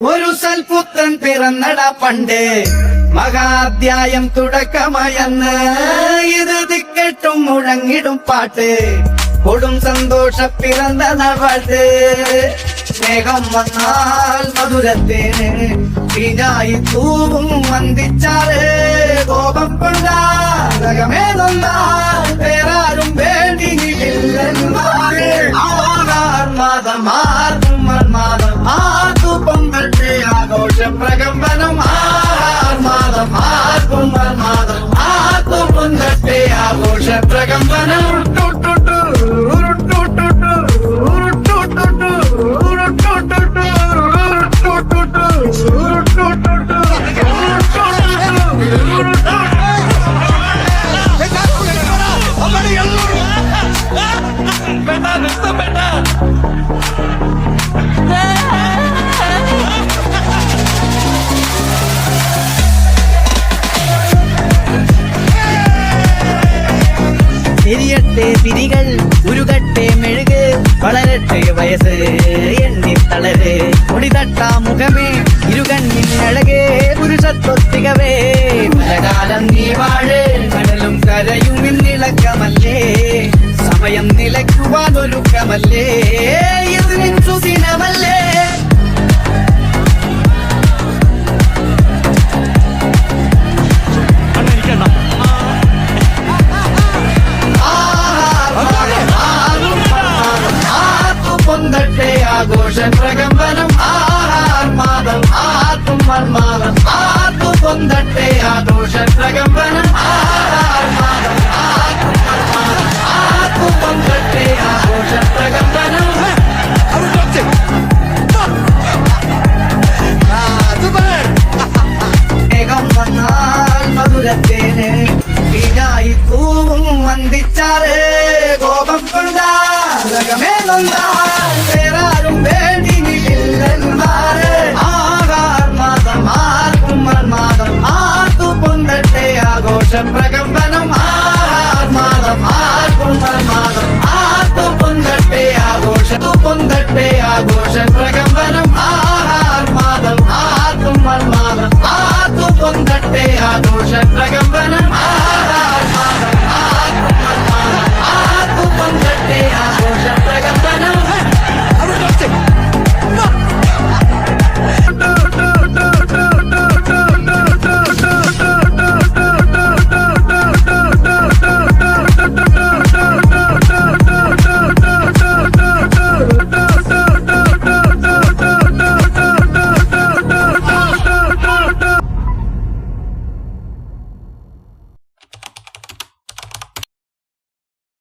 ഒരു സൽപുത്രൻ പിറന്നട പണ്ട്, മഹാധ്യായം തുടക്കമയന്ന്. ഇത് ദിക്കട്ടും മുഴങ്ങിടും പാട്ട്, കൊടും സന്തോഷ പിറന്ന നാൾവാഴ്ത്ത്. സ്നേഹം വന്നാൽ മധുരത്തേന് പിന്നായി തൂവും വന്ദിച്ചാറ്. കോപം കൊണ്ടാകമേ നന്നാൽ വേറാരും വേണ്ടിയില്ലെന്നാറ്. മാതമാർക്കും മന്മാദം ആർക്കും കണ്ടേ ആഘോഷ പ്രകമ്പനം. മാതമാർക്കും മന്മാദം ആർക്കും കണ്ടേ ആഘോഷ പ്രകമ്പനം. എരിയട്ടെ തിരികൾ ഉരുകട്ടെ മെഴുക്, വളരട്ടെ വയസ്സ് എണ്ണി തളര്. മുടിതട്ടാ മുഖമേ ഇരുകണ്ണിൻ അഴകേ, പുരുഷത്വത്തികവേ പലകാലം നീ വാഴ്. കടലും കരയും ഇന്നിളക്കമല്ലേ, സമയം നിലയ്ക്കുവാനൊരുക്കമല്ലേ, ഇതിനും സുദിനമല്ലേ. പൊന്തട്ടെ ആഘോഷ പ്രകമ്പനം. മാതം ആർക്കും മന്മാദം ആർക്കും പൊന്തട്ടെ ആഘോഷ പ്രകമ്പനം. മാതം ആർക്കും മന്മാദം ആർക്കും പൊന്തട്ടെ ആഘോഷ പ്രകമ്പനം. സ്നേഹം വന്നാൽ മധുരത്തേന് പിന്നായി തൂവും വന്ദിച്ചാറ്. കോപം കൊണ്ടാകമേ നന്നാൽ വേറാരും വേണ്ടിയില്ലെന്നാറ്. മാതമാർക്കും മന്മാദം ആർക്കും പൊന്തട്ടെ ആഘോഷ പ്രകമ്പനം. മാതമാർക്കും മന്മാദം ആർക്കും പൊന്തട്ടെ ആഘോഷ പ്രകമ്പനം. മാതം ആർക്കും മന്മാദം ആർക്കും പൊന്തട്ടെ ആഘോഷ പ്രകമ്പനം.